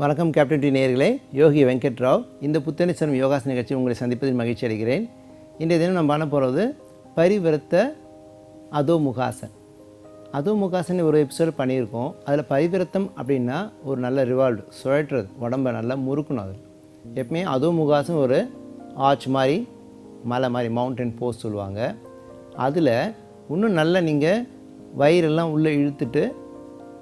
வணக்கம் captain D நேயர்களே, யோகி வெங்கட் ராவ். இந்த புத்தனிச்சரம் யோகாசன நிகழ்ச்சி உங்களை சந்திப்பதில் மகிழ்ச்சி அடைகிறேன். இன்றைய தினம் நம்ம பண்ண போகிறது பரிவிரத்த அதோமுகாசன். அதோமுகாசன் ஒரு எபிசோடு பண்ணியிருக்கோம். அதில் பரிவிரத்தம் அப்படின்னா ஒரு நல்ல ரிவால்டு சுழற்றுறது, உடம்பை நல்லா முறுக்கணும். அது எப்பவுமே அதோமுகாசன் ஒரு ஆர்ச் மாதிரி, மலை மாதிரி, மவுண்டன் போஸ் சொல்லுவாங்க. அதில் இன்னும் நல்லா நீங்கள் வயிறெல்லாம் உள்ளே இழுத்துட்டு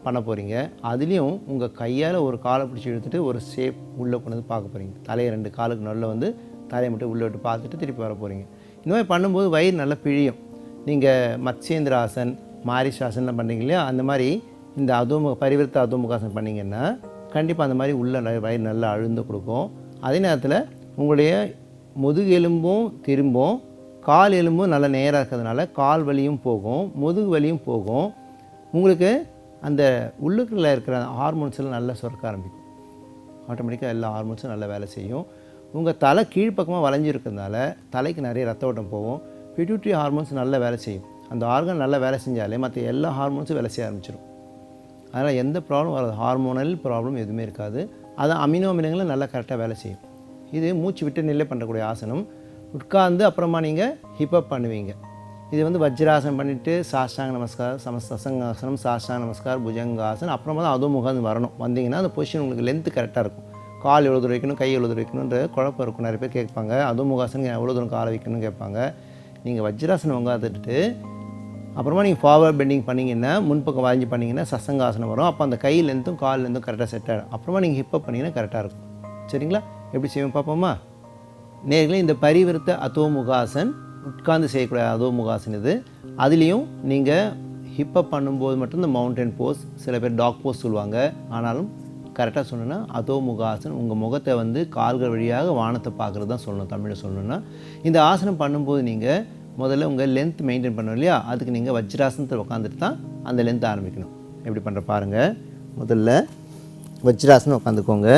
பண்ண போகிறீங்க. அதுலேயும் உங்கள் கையால் ஒரு காலை பிடிச்சி இழுத்துட்டு ஒரு ஷேப் உள்ளே கொண்டு வந்து பார்க்க போகிறீங்க. தலையை 2 காலுக்கு நடுவில் வந்து தலையை மட்டும் உள்ளே விட்டு பார்த்துட்டு திருப்பி வர போகிறீங்க. இந்த மாதிரி பண்ணும்போது வயிறு நல்லா பிழியும். நீங்கள் மத்ஸ்யேந்திர ஆசன், மாரிஷாசன்லாம் பண்ணுறீங்க இல்லையா, அந்த மாதிரி இந்த பரிவிரத்த அதோமுகாசன் பண்ணிங்கன்னா கண்டிப்பாக அந்த மாதிரி உள்ள வயிறு நல்லா அழுந்து கொடுக்கும். அதே நேரத்தில் உங்களுடைய முதுகு எலும்பும் திரும்பும், கால் எலும்பும் நல்லா நேராக இருக்கிறதுனால கால் வலியும் போகும், முதுகு வலியும் போகும். உங்களுக்கு அந்த உள்ளுக்குள்ளே இருக்கிற ஹார்மோன்ஸ் எல்லாம் நல்லா சுரக்க ஆரம்பிக்கும். ஆட்டோமேட்டிக்காக எல்லா ஹார்மோன்ஸும் நல்லா வேலை செய்யும். உங்கள் தலை கீழ்ப்பக்கமாக வளைஞ்சிருக்கிறதுனால தலைக்கு நிறைய ரத்த ஓட்டம் போகும். பிட்யூட்டரி ஹார்மோன்ஸ் நல்லா வேலை செய்யும். அந்த ஆர்கன் நல்லா வேலை செஞ்சாலே மற்ற எல்லா ஹார்மோன்ஸும் வேலை செய்ய ஆரம்பிச்சிடும். அதனால் எந்த ப்ராப்ளம் வராது, ஹார்மோனல் ப்ராப்ளம் எதுவுமே இருக்காது. அது அமினோ அமிலங்களும் நல்லா கரெக்டாக வேலை செய்யும். இது மூச்சு விட்டு நிலை பண்ணக்கூடிய ஆசனம். உட்கார்ந்து அப்புறமா நீங்கள் ஹிப்அப் பண்ணுவீங்க. இது வந்து வஜ்ராசனம் பண்ணிவிட்டு சாஷ்டாங்க நமஸ்கார், சசங்காசனம், சாஷ்டாங்க நமஸ்கார், புஜங்காசனம், அப்புறமா தான் அதோமுகாசனம் வரணும். வந்தீங்கன்னா அந்த பொசிஷன் உங்களுக்கு லென்த்து கரெக்டாக இருக்கும். கால் எவ்வளோ தூரம் வைக்கணும், கை எவ்வளோ தூரம் வைக்கணுன்ற குழப்பம் இருக்கும். நிறைய பேர் கேட்பாங்க, அதோமுகாசனம் எவ்வளோ தூரம் காலை வைக்கணும்னு கேட்பாங்க. நீங்கள் வஜ்ராசனம் உட்காந்துட்டு அப்புறமா நீங்கள் ஃபார்வர்ட் பெண்டிங் பண்ணிங்கன்னா, முன்பக்கம் வாங்கி பண்ணிங்கன்னா சசங்காசனம் வரும். அப்போ அந்த கை லென்த்தும் கால் லென்த்தும் கரெக்டாக செட் ஆகிடும். அப்புறமா நீங்கள் ஹிப்பப் பண்ணிங்கன்னா கரெக்டாக இருக்கும். சரிங்களா? எப்படி செய்வோம் பார்ப்போமா? நேர்களே, இந்த பரிவிரத்த அதோமுகாசன் உட்கார்ந்து செய்யக்கூடிய அதோமுகாசன் இது. அதுலேயும் நீங்கள் ஹிப்பப் பண்ணும்போது மட்டும் இந்த மவுண்டன் போஸ், சில பேர் டாக் போஸ் சொல்லுவாங்க. ஆனாலும் கரெக்டாக சொல்லணுன்னா அதோமுகாசன், உங்கள் முகத்தை வந்து கால்கள் வழியாக வானத்தை பார்க்குறது தான் சொல்லணும். தமிழில் சொல்லணுன்னா இந்த ஆசனம் பண்ணும்போது நீங்கள் முதல்ல உங்கள் லென்த் மெயின்டைன் பண்ணணும் இல்லையா, அதுக்கு நீங்கள் வஜ்ராசனத்தில் உட்காந்துட்டு தான் அந்த லென்த் ஆரம்பிக்கணும். எப்படி பண்ணுற பாருங்கள். முதல்ல வஜ்ராசனம் உட்காந்துக்கோங்க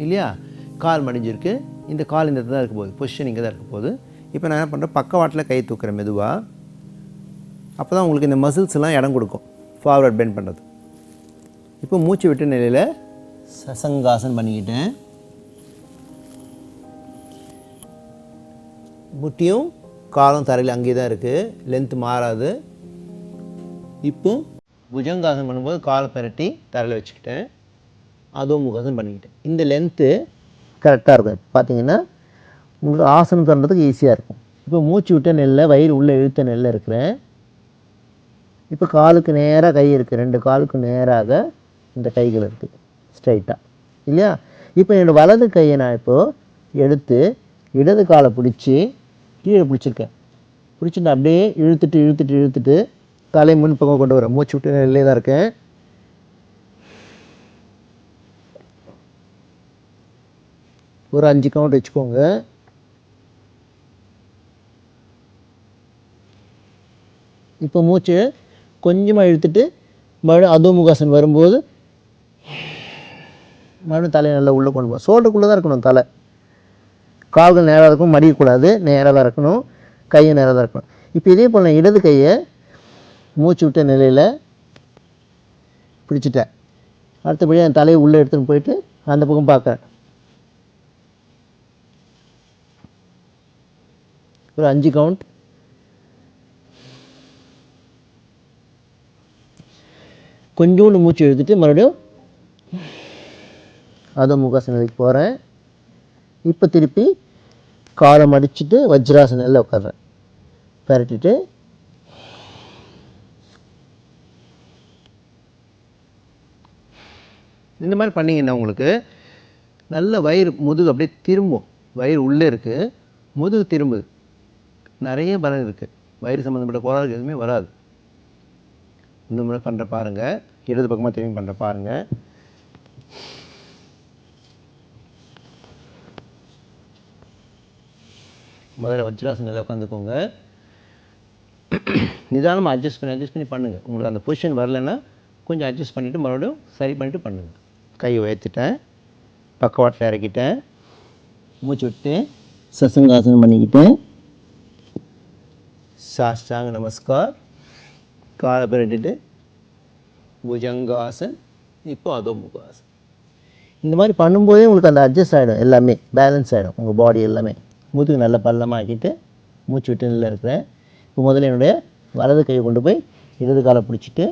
இல்லையா, கால் மடிஞ்சிருக்கு. இந்த கால் இந்த தான் இருக்க போகுது, பொசிஷன் இங்கே தான் இருக்க போகுது. இப்போ நான் என்ன பண்ணுறேன், பக்கவாட்டில் கை தூக்குறேன் மெதுவாக. அப்போ தான் உங்களுக்கு இந்த மசில்ஸ் எல்லாம் இடம் கொடுக்கும் ஃபார்வர்ட் பெண்ட் பண்ணுறது. இப்போ மூச்சு விட்டு நிலையில் சசங்காசன் பண்ணிக்கிட்டேன். முட்டியும் காலும் தரையில் அங்கே தான் இருக்குது, லென்த்து மாறாது. இப்போ புஜங்காசன் பண்ணும்போது காலை பெரட்டி தரையில் வச்சுக்கிட்டேன். அதோமுகாசன் பண்ணிக்கிட்டேன். இந்த லென்த்து கரெக்டாக இருக்கும். பார்த்தீங்கன்னா உங்களுக்கு ஆசனம் பண்ணுறதுக்கு ஈஸியாக இருக்கும். இப்போ மூச்சு விட்ட நெல்லை வயிறு உள்ளே இழுத்த நெல்லை இருக்கிறேன். இப்போ காலுக்கு நேராக கை இருக்குது, 2 காலுக்கு நேராக இந்த கைகள் இருக்குது ஸ்ட்ரைட்டாக இல்லையா. இப்போ என்னோடய வலது கையை நான் இப்போது எடுத்து இடது காலை பிடிச்சி கீழே பிடிச்சிருக்கேன். பிடிச்சிட்டு அப்படியே இழுத்துட்டு தலை முன் பக்கம் கொண்டு வரேன். மூச்சு விட்டு நெல்லே தான் இருக்கேன். ஒரு 5 கவுண்ட் வச்சுக்கோங்க. இப்போ மூச்சு கொஞ்சமாக இழுத்துட்டு மறுபடியும் அதோமுகாசன் வரும்போது மறுபடியும் தலையை நல்லா உள்ளே கொண்டு போகும். ஷோல்டருக்குள்ளே தான் இருக்கணும் தலை. கால்கள் நேராக இருக்கணும், மடிக்கக்கூடாது, நேராக தான் இருக்கணும், கையை நேராக தான் இருக்கணும். இப்போ இதே போல் நான் இடது கையை மூச்சு விட்ட நிலையில் பிடிச்சிட்டேன். அடுத்தபடியாக என் தலையை உள்ளே எடுத்துன்னு போயிட்டு அந்த பக்கம் பார்க்குறேன். ஒரு 5 கவுண்ட். கொஞ்சோண்டு மூச்சு எழுதிட்டு மறுபடியும் அதோமுகாசனத்துக்கு போகிறேன். இப்போ திருப்பி காலை மடிச்சுட்டு வஜ்ராசனில் உட்கார்றேன். பரட்டிட்டு இந்த மாதிரி பண்ணிங்கன்னா உங்களுக்கு நல்ல வயிறு முதுகு அப்படியே திரும்பும். வயிறு உள்ளே இருக்குது, முதுகு திரும்புது. நிறைய பலன் இருக்குது. வயிறு சம்மந்தப்பட்ட கோளாறு எதுவுமே வராது. இந்த முறை பண்ணுற பாருங்கள். இடது பக்கமாக திரும்பி பண்ணுற பாருங்கள். முதல்ல வஜ்ராசனில் உட்காந்துக்கோங்க. நிதானமாக அட்ஜஸ்ட் பண்ணி பண்ணுங்கள். உங்களுக்கு அந்த பொசிஷன் வரலைன்னா கொஞ்சம் அட்ஜஸ்ட் பண்ணிவிட்டு மறுபடியும் சரி பண்ணிவிட்டு பண்ணுங்கள். கை உயர்த்திட்டேன், பக்கவாட்டில் இறக்கிட்டேன், மூச்சு விட்டு சசங்காசனம் பண்ணிக்கிட்டேன். சாஷ்டாங்க நமஸ்கார், காலை பிரட்டிட்டு புஜங்காசன், இப்போ அதோ முகாசன். இந்த மாதிரி பண்ணும்போதே உங்களுக்கு அந்த அட்ஜஸ்ட் ஆகிடும், எல்லாமே பேலன்ஸ் ஆகிடும், உங்கள் பாடி எல்லாமே. முதுகு நல்லா பள்ளமாக்கிட்டு மூச்சு விட்டு நிலை இருக்கிறேன். இப்போ முதல்ல என்னுடைய வலது கையை கொண்டு போய் இடது காலை பிடிச்சிட்டு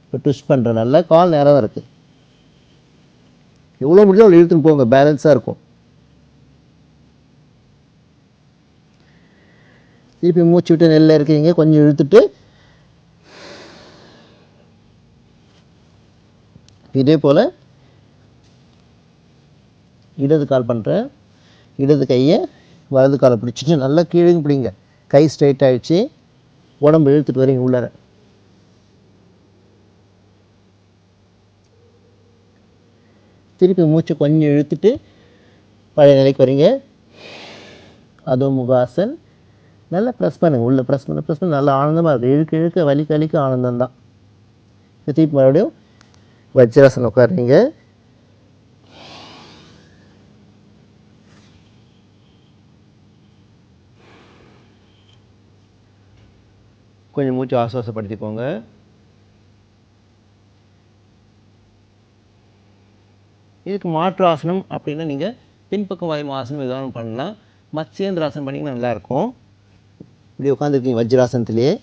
இப்போ ட்விஸ்ட் பண்ணுறேன். நல்லா கால் நேரம் தான் இருக்குது. எவ்வளோ முடிஞ்சோ அவ்வளோ இழுத்துன்னு போங்க, பேலன்ஸாக இருக்கும். திருப்பி மூச்சு விட்டு நெல்லில் இருக்கீங்க, கொஞ்சம் இழுத்துட்டு இதே போல் இடது கால் பண்ணுறேன். இடது கையை வலது காலை பிடிச்சிட்டு நல்லா கீழே பிடிங்க. கை ஸ்ட்ரைட் ஆகிடுச்சு, உடம்பு இழுத்துட்டு வரீங்க உள்ளார. திருப்பி மூச்சை கொஞ்சம் இழுத்துட்டு பழைய நிலைக்கு வரீங்க. அதோ முகாசன். நல்லா ப்ரெஸ் பண்ணுங்கள், உள்ளே ப்ரெஸ் பண்ண நல்லா ஆனந்தமாக இருக்குது. இழுக்க இழுக்க வலிக்க ஆனந்தம் தான். திருப்பி மறுபடியும் வஜ்ராசனம் உட்காருங்க. கொஞ்சம் மூச்சு ஆசுவாசப்படுத்திக்கோங்க. இதுக்கு மாற்று ஆசனம் அப்படின்னா நீங்கள் பின்பக்கம் வாயும் ஆசனம் எதாவது பண்ணலாம். மத்ஸ்யேந்திராசனம் பண்ணிங்கன்னா நல்லாயிருக்கும். இப்படி உட்காந்துருக்கீங்க வஜ்ராசனத்துலேயே.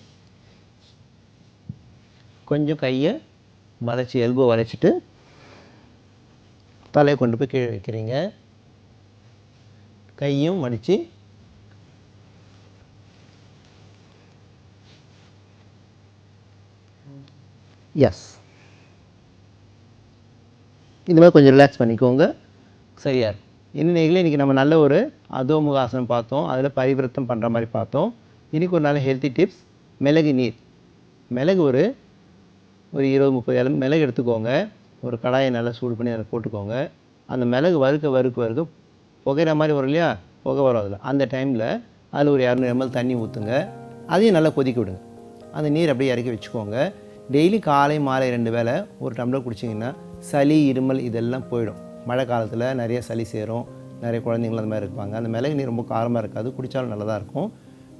கொஞ்சம் கையை வளைச்சி எல்போ வளைச்சிட்டு தலையை கொண்டு போய் கீழே வைக்கிறீங்க. கையும் மடித்து எஸ், இந்த மாதிரி கொஞ்சம் ரிலாக்ஸ் பண்ணிக்கோங்க, சரியா இருக்கும். இன்னைக்கு இன்றைக்கி நம்ம நல்ல ஒரு அதோமுகாசனம் பார்த்தோம். அதில் பரிவிரத்தம் பண்ணுற மாதிரி பார்த்தோம். இன்றைக்கி ஒரு நல்ல ஹெல்த்தி டிப்ஸ், மிளகு நீர். மிளகு ஒரு 20-30 இலை மிளகு எடுத்துக்கோங்க. ஒரு கடாயை நல்லா சூடு பண்ணி அதில் போட்டுக்கோங்க. அந்த மிளகு வறுக்க புகையிற மாதிரி வரும் இல்லையா, புகை வரும் அதில். அந்த டைமில் அதில் ஒரு 200 ml தண்ணி ஊற்றுங்க. அதையும் நல்லா கொதிக்க விடுங்க. அந்த நீர் அப்படியே இறக்கி வச்சுக்கோங்க. டெய்லி காலை மாலை 2 வேளை ஒரு டம்ளர் குடிச்சிங்கன்னா சளி இருமல் இதெல்லாம் போயிடும். மழை காலத்தில் நிறைய சளி சேரும், நிறைய குழந்தைங்கள் அந்த மாதிரி இருப்பாங்க. அந்த மிளகு நீர் ரொம்ப காரமாக இருக்காது, குடித்தாலும் நல்லதாக இருக்கும்.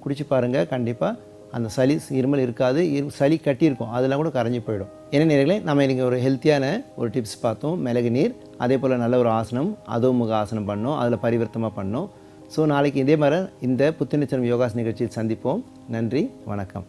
குடிச்சு பாருங்கள், கண்டிப்பாக அந்த சளி இருமல் இருக்காது. சளி கட்டியிருக்கும், அதெல்லாம் கூட கரைஞ்சி போயிடும். என்ன நேரங்களே, நம்ம இன்றைக்கி ஒரு ஹெல்த்தியான ஒரு டிப்ஸ் பார்த்தோம், மிளகு நீர். அதே போல் நல்ல ஒரு ஆசனம், அதோமுக ஆசனம் பண்ணோம், அதில் பரிவர்த்தமாக பண்ணோம். ஸோ நாளைக்கு இதே மாதிரி இந்த புத்துணர்ச்சி யோகாசன நிகழ்ச்சியில் சந்திப்போம். நன்றி, வணக்கம்.